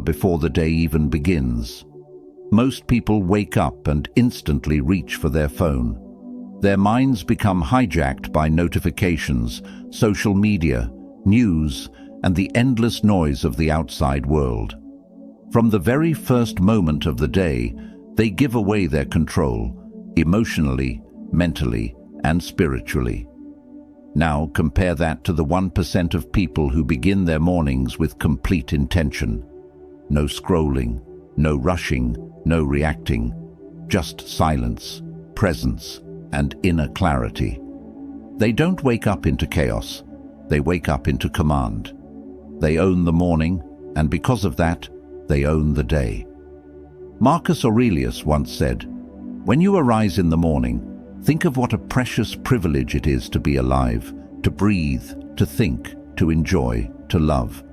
before the day even begins. Most people wake up and instantly reach for their phone. Their minds become hijacked by notifications, social media, news, and the endless noise of the outside world. From the very first moment of the day, they give away their control, emotionally, mentally, and spiritually. Now compare that to the 1% of people who begin their mornings with complete intention. No scrolling, no rushing, no reacting, just silence, presence, and inner clarity. They don't wake up into chaos, they wake up into command. They own the morning, and because of that, they own the day. Marcus Aurelius once said, "When you arise in the morning, think of what a precious privilege it is to be alive, to breathe, to think, to enjoy, to love."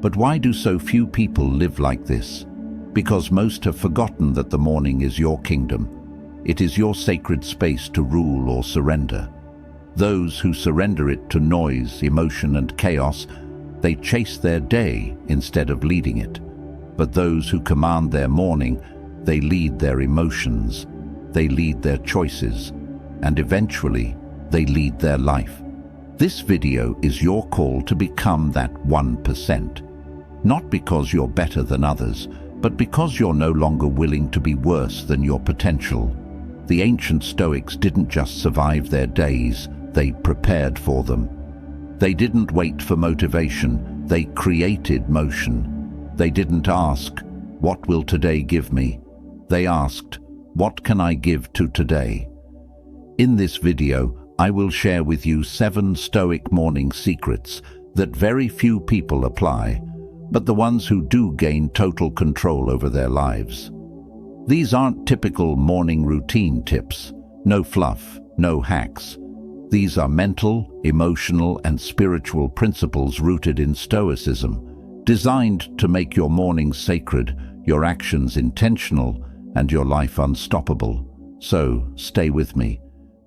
But why do so few people live like this? Because most have forgotten that the morning is your kingdom. It is your sacred space to rule or surrender. Those who surrender it to noise, emotion, and chaos, they chase their day instead of leading it. But those who command their morning, they lead their emotions, they lead their choices, and eventually they lead their life. This video is your call to become that 1%. Not because you're better than others, but because you're no longer willing to be worse than your potential. The ancient Stoics didn't just survive their days, they prepared for them. They didn't wait for motivation, they created motion. They didn't ask, "What will today give me?" They asked, "What can I give to today?" In this video, I will share with you 7 Stoic morning secrets that very few people apply, but the ones who do gain total control over their lives. These aren't typical morning routine tips, no fluff, no hacks. These are mental, emotional, and spiritual principles rooted in Stoicism, designed to make your mornings sacred, your actions intentional, and your life unstoppable. So, stay with me,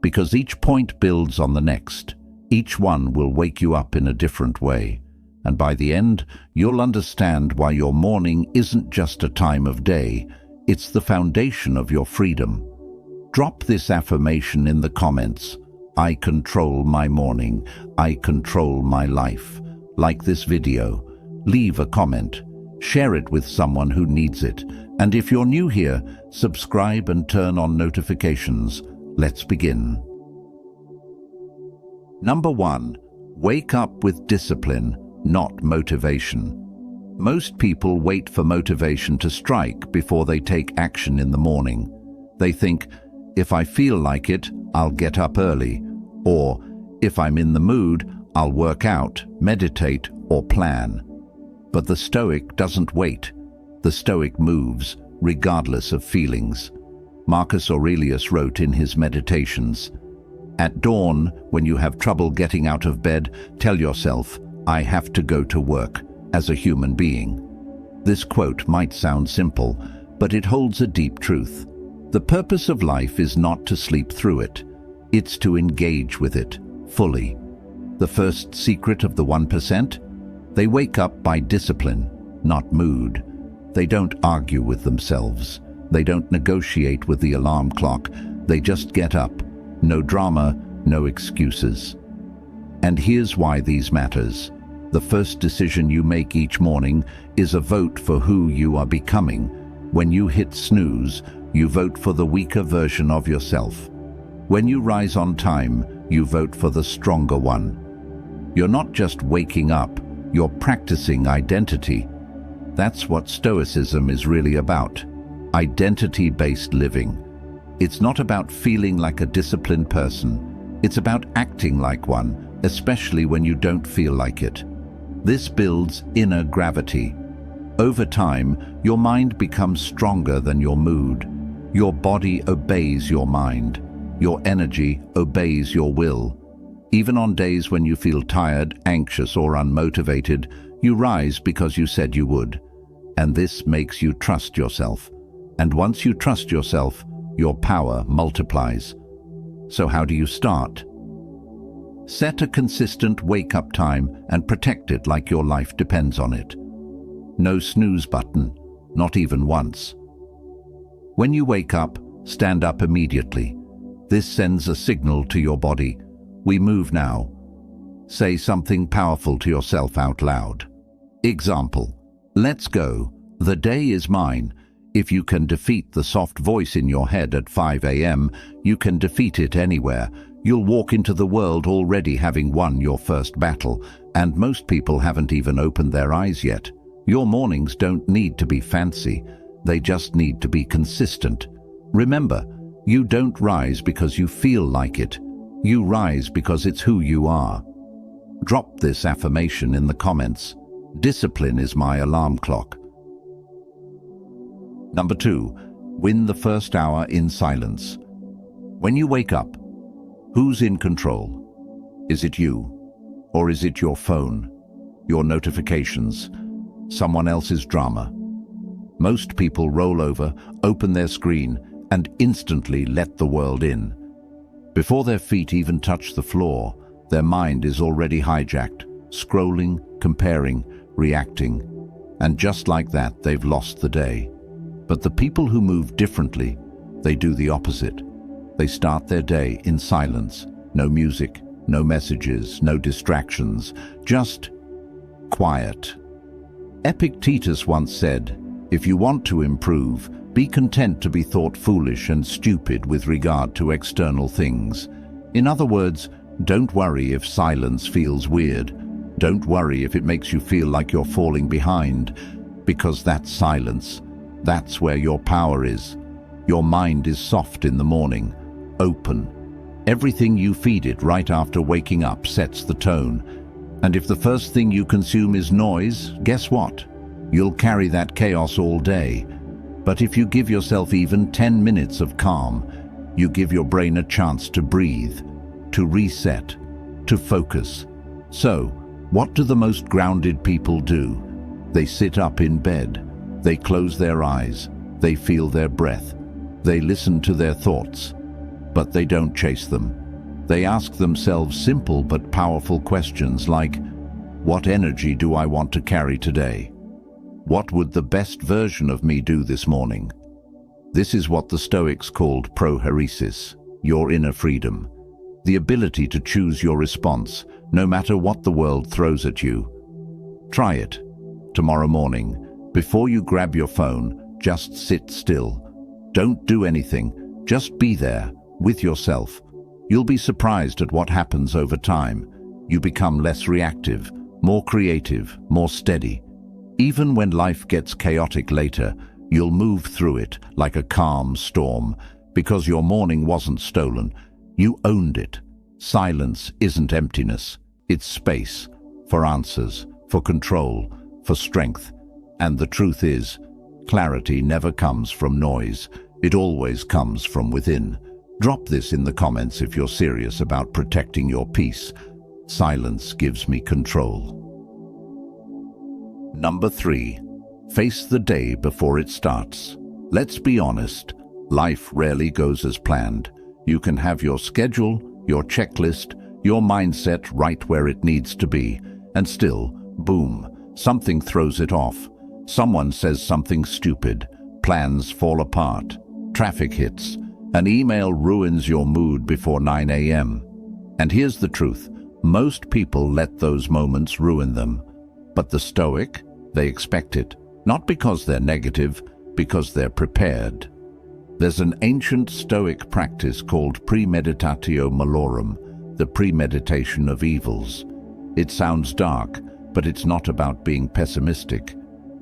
because each point builds on the next. Each one will wake you up in a different way. And by the end, you'll understand why your morning isn't just a time of day, it's the foundation of your freedom. Drop this affirmation in the comments. I control my morning. I control my life. Like this video. Leave a comment. Share it with someone who needs it. And if you're new here, subscribe and turn on notifications. Let's begin. Number 1. Wake up with discipline, not motivation. Most people wait for motivation to strike before they take action in the morning. They think, if I feel like it, I'll get up early. Or, if I'm in the mood, I'll work out, meditate, or plan. But the Stoic doesn't wait. The Stoic moves, regardless of feelings. Marcus Aurelius wrote in his Meditations, "At dawn, when you have trouble getting out of bed, tell yourself, I have to go to work, as a human being." This quote might sound simple, but it holds a deep truth. The purpose of life is not to sleep through it. It's to engage with it, fully. The first secret of the 1%? They wake up by discipline, not mood. They don't argue with themselves. They don't negotiate with the alarm clock. They just get up. No drama, no excuses. And here's why these matters. The first decision you make each morning is a vote for who you are becoming. When you hit snooze, you vote for the weaker version of yourself. When you rise on time, you vote for the stronger one. You're not just waking up, you're practicing identity. That's what Stoicism is really about. Identity-based living. It's not about feeling like a disciplined person. It's about acting like one, especially when you don't feel like it. This builds inner gravity. Over time, your mind becomes stronger than your mood. Your body obeys your mind. Your energy obeys your will. Even on days when you feel tired, anxious, or unmotivated, you rise because you said you would. And this makes you trust yourself. And once you trust yourself, your power multiplies. So how do you start? Set a consistent wake-up time and protect it like your life depends on it. No snooze button, not even once. When you wake up, stand up immediately. This sends a signal to your body. We move now. Say something powerful to yourself out loud. Example: let's go. The day is mine. If you can defeat the soft voice in your head at 5 a.m., you can defeat it anywhere. You'll walk into the world already having won your first battle, and most people haven't even opened their eyes yet. Your mornings don't need to be fancy. They just need to be consistent. Remember, you don't rise because you feel like it. You rise because it's who you are. Drop this affirmation in the comments. Discipline is my alarm clock. Number 2, win the first hour in silence. When you wake up, who's in control? Is it you? Or is it your phone, your notifications, someone else's drama? Most people roll over, open their screen, and instantly let the world in. Before their feet even touch the floor, their mind is already hijacked, scrolling, comparing, reacting. And just like that, they've lost the day. But the people who move differently, they do the opposite. They start their day in silence. No music, no messages, no distractions, just quiet. Epictetus once said, "If you want to improve, be content to be thought foolish and stupid with regard to external things." In other words, don't worry if silence feels weird. Don't worry if it makes you feel like you're falling behind, because that's silence. That's where your power is. Your mind is soft in the morning, open. Everything you feed it right after waking up sets the tone. And if the first thing you consume is noise, guess what? You'll carry that chaos all day. But if you give yourself even 10 minutes of calm, you give your brain a chance to breathe, to reset, to focus. So, what do the most grounded people do? They sit up in bed. They close their eyes. They feel their breath. They listen to their thoughts. But they don't chase them. They ask themselves simple but powerful questions like, what energy do I want to carry today? What would the best version of me do this morning? This is what the Stoics called prohairesis, your inner freedom. The ability to choose your response, no matter what the world throws at you. Try it. Tomorrow morning, before you grab your phone, just sit still. Don't do anything. Just be there, with yourself. You'll be surprised at what happens over time. You become less reactive, more creative, more steady. Even when life gets chaotic later, you'll move through it like a calm storm, because your morning wasn't stolen. You owned it. Silence isn't emptiness. It's space, for answers, for control, for strength. And the truth is, clarity never comes from noise. It always comes from within. Drop this in the comments if you're serious about protecting your peace. Silence gives me control. Number 3, face the day before it starts. Let's be honest, life rarely goes as planned. You can have your schedule, your checklist, your mindset right where it needs to be, and still, boom, something throws it off. Someone says something stupid, plans fall apart, traffic hits, an email ruins your mood before 9 a.m. And here's the truth, most people let those moments ruin them. But the Stoic, they expect it, not because they're negative, because they're prepared. There's an ancient Stoic practice called premeditatio malorum, the premeditation of evils. It sounds dark, but it's not about being pessimistic.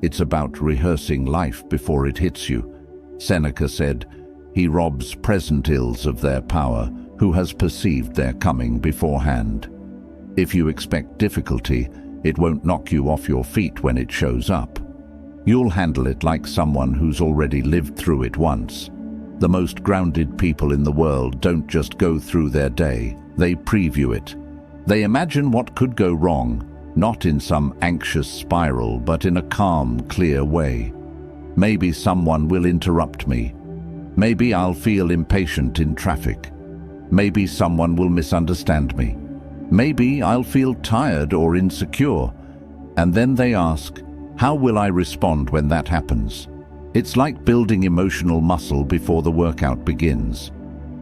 It's about rehearsing life before it hits you. Seneca said, "He robs present ills of their power, who has perceived their coming beforehand." If you expect difficulty, it won't knock you off your feet when it shows up. You'll handle it like someone who's already lived through it once. The most grounded people in the world don't just go through their day, they preview it. They imagine what could go wrong, not in some anxious spiral, but in a calm, clear way. Maybe someone will interrupt me. Maybe I'll feel impatient in traffic. Maybe someone will misunderstand me. Maybe I'll feel tired or insecure. And then they ask, How will I respond when that happens? It's like building emotional muscle before the workout begins.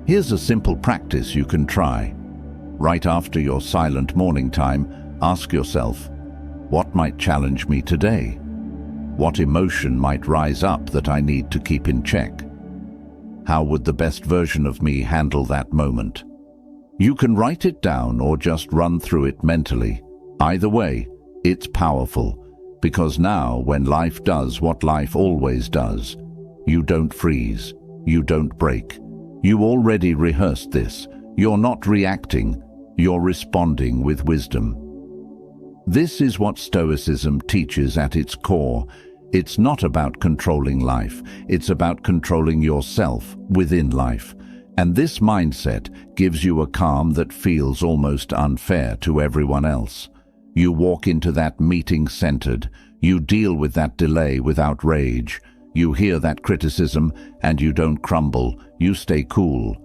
Here's a simple practice you can try. Right after your silent morning time, ask yourself, what might challenge me today? What emotion might rise up that I need to keep in check? How would the best version of me handle that moment? You can write it down or just run through it mentally. Either way, it's powerful, because now when life does what life always does, you don't freeze, you don't break. You already rehearsed this. You're not reacting, you're responding with wisdom. This is what Stoicism teaches at its core. It's not about controlling life, it's about controlling yourself within life. And this mindset gives you a calm that feels almost unfair to everyone else. You walk into that meeting centered, you deal with that delay without rage, you hear that criticism and you don't crumble, you stay cool.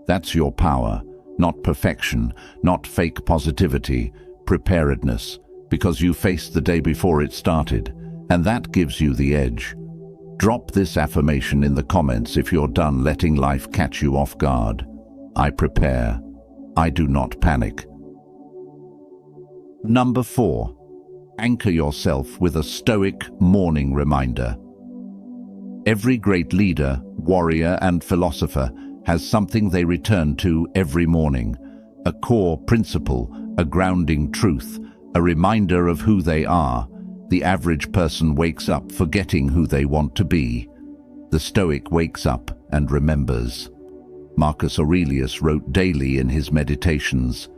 That's your power, not perfection, not fake positivity, preparedness, because you faced the day before it started, and that gives you the edge. Drop this affirmation in the comments if you're done letting life catch you off guard. I prepare. I do not panic. Number 4. Anchor yourself with a Stoic morning reminder. Every great leader, warrior, and philosopher has something they return to every morning, a core principle, a grounding truth, a reminder of who they are. The average person wakes up forgetting who they want to be. The Stoic wakes up and remembers. Marcus Aurelius wrote daily in his meditations,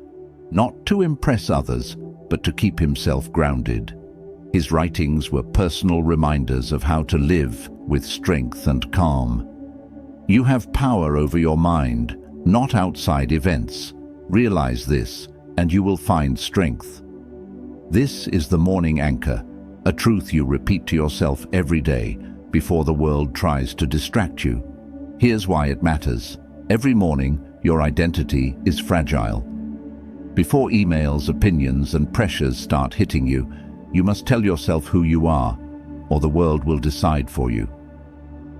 not to impress others, but to keep himself grounded. His writings were personal reminders of how to live with strength and calm. You have power over your mind, not outside events. Realize this, and you will find strength. This is the morning anchor, a truth you repeat to yourself every day before the world tries to distract you. Here's why it matters. Every morning, your identity is fragile. Before emails, opinions, and pressures start hitting you, you must tell yourself who you are, or the world will decide for you.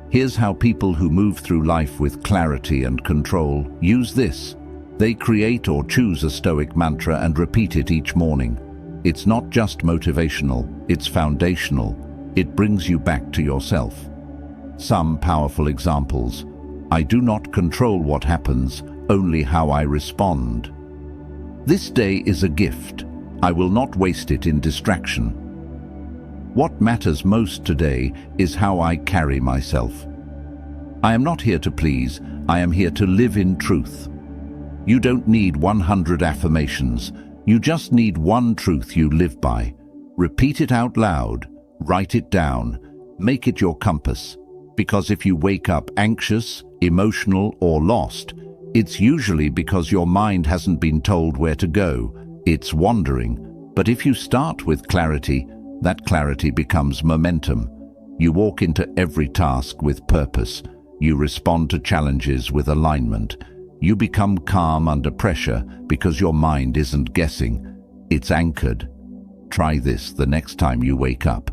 Here's how people who move through life with clarity and control use this. They create or choose a Stoic mantra and repeat it each morning. It's not just motivational, it's foundational. It brings you back to yourself. Some powerful examples. I do not control what happens, only how I respond. This day is a gift. I will not waste it in distraction. What matters most today is how I carry myself. I am not here to please, I am here to live in truth. You don't need 100 affirmations, you just need one truth you live by. Repeat it out loud, write it down, make it your compass. Because if you wake up anxious, emotional, or lost, it's usually because your mind hasn't been told where to go. It's wandering. But if you start with clarity, that clarity becomes momentum. You walk into every task with purpose. You respond to challenges with alignment. You become calm under pressure because your mind isn't guessing. It's anchored. Try this the next time you wake up.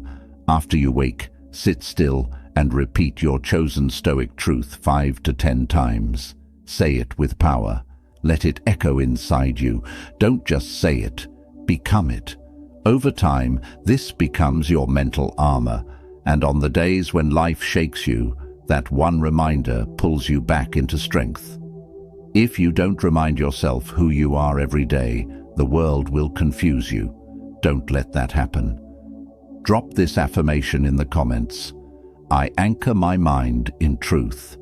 After you wake, sit still and repeat your chosen Stoic truth 5 to 10 times. Say it with power. Let it echo inside you. Don't just say it, become it. Over time, this becomes your mental armor, and on the days when life shakes you, that one reminder pulls you back into strength. If you don't remind yourself who you are every day, the world will confuse you. Don't let that happen. Drop this affirmation in the comments. I anchor my mind in truth.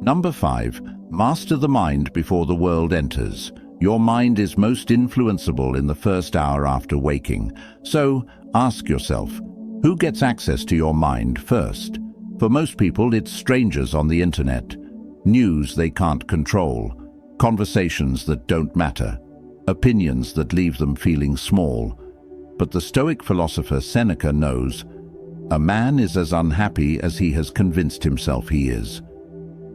Number 5. Master the mind before the world enters. Your mind is most influenceable in the first hour after waking. So, ask yourself, who gets access to your mind first? For most people, it's strangers on the internet, news they can't control, conversations that don't matter, opinions that leave them feeling small. But the Stoic philosopher Seneca knows, a man is as unhappy as he has convinced himself he is.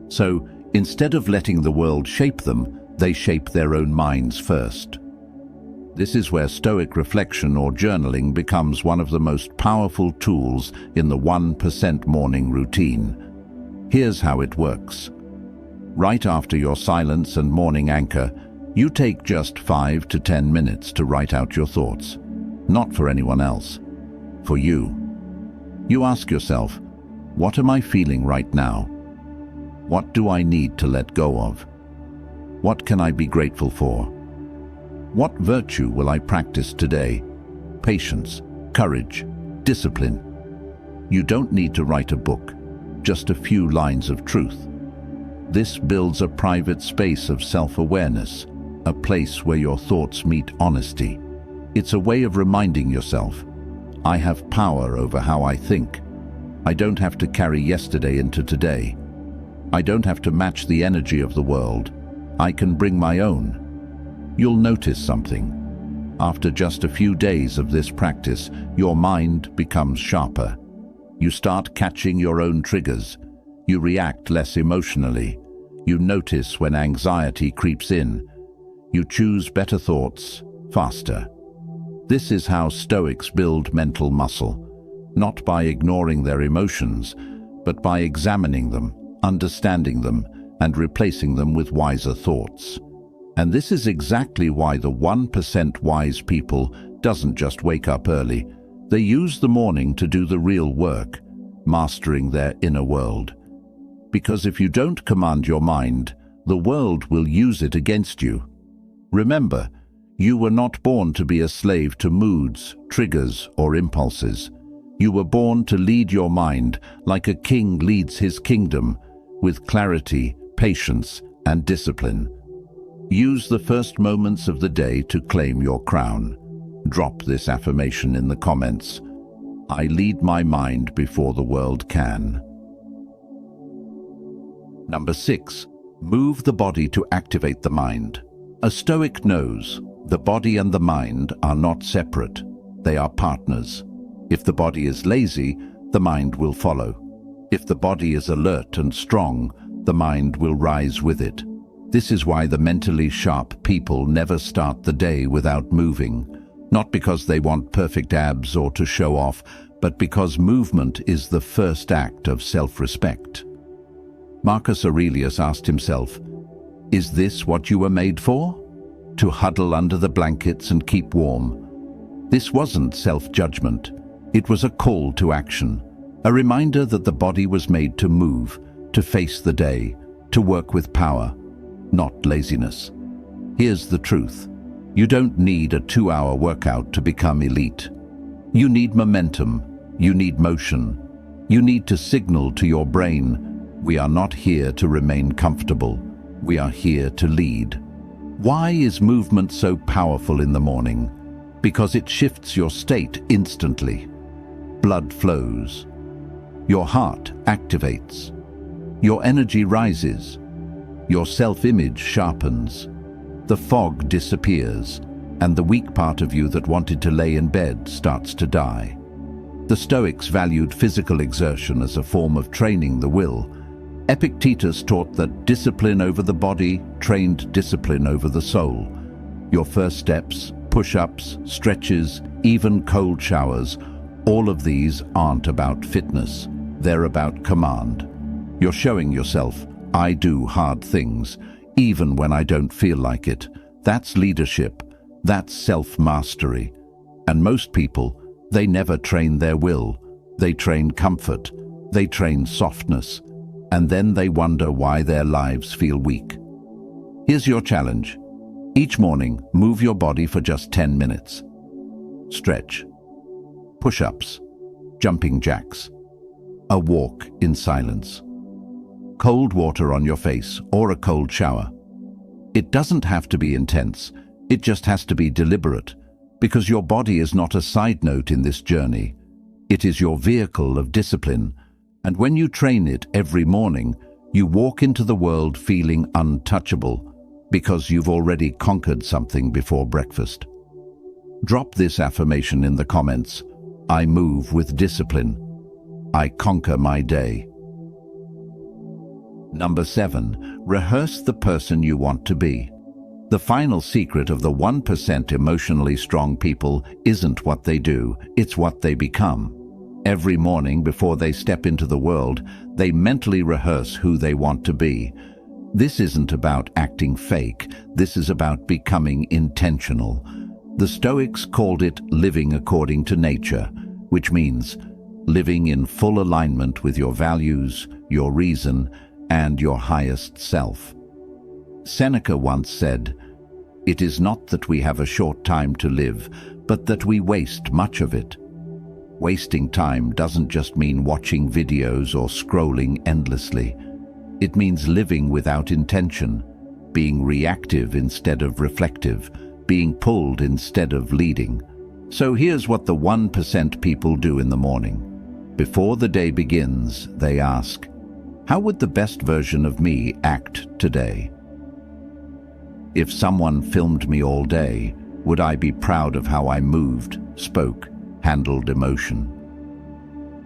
So, instead of letting the world shape them, they shape their own minds first. This is where Stoic reflection or journaling becomes one of the most powerful tools in the 1% morning routine. Here's how it works. Right after your silence and morning anchor, you take just 5 to 10 minutes to write out your thoughts. Not for anyone else, for you. You ask yourself, what am I feeling right now? What do I need to let go of? What can I be grateful for? What virtue will I practice today? Patience, courage, discipline. You don't need to write a book, just a few lines of truth. This builds a private space of self-awareness, a place where your thoughts meet honesty. It's a way of reminding yourself, I have power over how I think. I don't have to carry yesterday into today. I don't have to match the energy of the world. I can bring my own. You'll notice something. After just a few days of this practice, your mind becomes sharper. You start catching your own triggers. You react less emotionally. You notice when anxiety creeps in. You choose better thoughts faster. This is how Stoics build mental muscle, not by ignoring their emotions, but by examining them, understanding them, and replacing them with wiser thoughts. And this is exactly why the 1% wise people doesn't just wake up early. They use the morning to do the real work, mastering their inner world. Because if you don't command your mind, the world will use it against you. Remember, you were not born to be a slave to moods, triggers, or impulses. You were born to lead your mind like a king leads his kingdom, with clarity, patience, and discipline. Use the first moments of the day to claim your crown. Drop this affirmation in the comments. I lead my mind before the world can. Number 6. Move the body to activate the mind. A Stoic knows the body and the mind are not separate. They are partners. If the body is lazy, the mind will follow. If the body is alert and strong, the mind will rise with it. This is why the mentally sharp people never start the day without moving, not because they want perfect abs or to show off, but because movement is the first act of self-respect. Marcus Aurelius asked himself, "Is this what you were made for? To huddle under the blankets and keep warm?" This wasn't self-judgment. It was a call to action, a reminder that the body was made to move, to face the day, to work with power, not laziness. Here's the truth. You don't need a 2-hour workout to become elite. You need momentum. You need motion. You need to signal to your brain, we are not here to remain comfortable. We are here to lead. Why is movement so powerful in the morning? Because it shifts your state instantly. Blood flows. Your heart activates. Your energy rises. Your self-image sharpens. The fog disappears, and the weak part of you that wanted to lay in bed starts to die. The Stoics valued physical exertion as a form of training the will. Epictetus taught that discipline over the body trained discipline over the soul. Your first steps, push-ups, stretches, even cold showers, all of these aren't about fitness. They're about command. You're showing yourself, I do hard things, even when I don't feel like it. That's leadership. That's self-mastery. And most people, they never train their will. They train comfort. They train softness. And then they wonder why their lives feel weak. Here's your challenge. Each morning, move your body for just 10 minutes. Stretch. Push-ups. Jumping jacks. A walk in silence. Cold water on your face or a cold shower. It doesn't have to be intense. It just has to be deliberate, because your body is not a side note in this journey. It is your vehicle of discipline, and when you train it every morning, you walk into the world feeling untouchable, because you've already conquered something before breakfast. Drop this affirmation in the comments. I move with discipline. I conquer my day. Number 7, rehearse the person you want to be. The final secret of the 1% emotionally strong people isn't what they do, it's what they become. Every morning before they step into the world, they mentally rehearse who they want to be. This isn't about acting fake, this is about becoming intentional. The Stoics called it living according to nature, which means living in full alignment with your values, your reason, and your highest self. Seneca once said, "It is not that we have a short time to live, but that we waste much of it." Wasting time doesn't just mean watching videos or scrolling endlessly. It means living without intention, being reactive instead of reflective, being pulled instead of leading. So here's what the 1% people do in the morning. Before the day begins, they ask, "How would the best version of me act today? If someone filmed me all day, would I be proud of how I moved, spoke, handled emotion?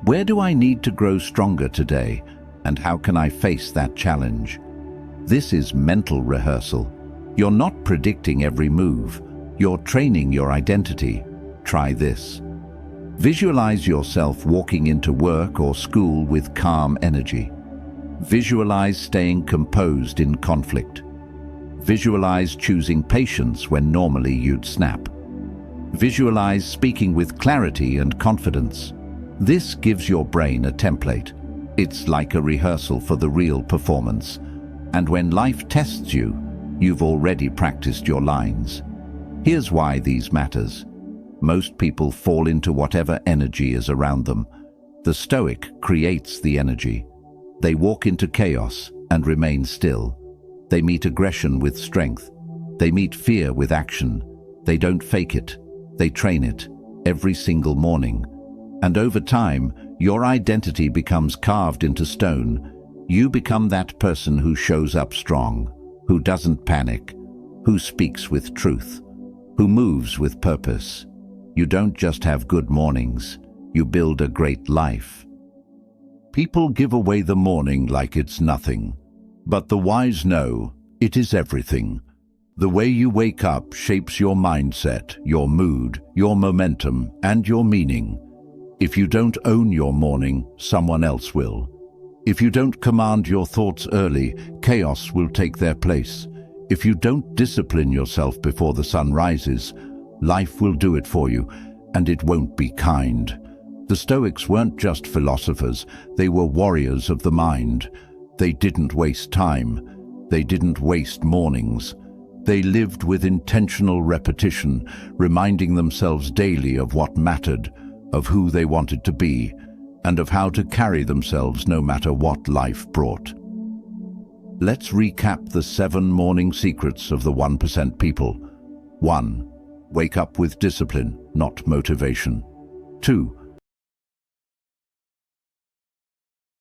Where do I need to grow stronger today, and how can I face that challenge?" This is mental rehearsal. You're not predicting every move, you're training your identity. Try this. Visualize yourself walking into work or school with calm energy. Visualize staying composed in conflict. Visualize choosing patience when normally you'd snap. Visualize speaking with clarity and confidence. This gives your brain a template. It's like a rehearsal for the real performance. And when life tests you, you've already practiced your lines. Here's why these matters. Most people fall into whatever energy is around them. The Stoic creates the energy. They walk into chaos and remain still. They meet aggression with strength. They meet fear with action. They don't fake it. They train it every single morning. And over time, your identity becomes carved into stone. You become that person who shows up strong, who doesn't panic, who speaks with truth, who moves with purpose. You don't just have good mornings, you build a great life. People give away the morning like it's nothing. But the wise know it is everything. The way you wake up shapes your mindset, your mood, your momentum, and your meaning. If you don't own your morning, someone else will. If you don't command your thoughts early, chaos will take their place. If you don't discipline yourself before the sun rises, life will do it for you, and it won't be kind. The Stoics weren't just philosophers, they were warriors of the mind. They didn't waste time. They didn't waste mornings. They lived with intentional repetition, reminding themselves daily of what mattered, of who they wanted to be, and of how to carry themselves no matter what life brought. Let's recap the 7 morning secrets of the 1% people. 1. Wake up with discipline, not motivation. 2.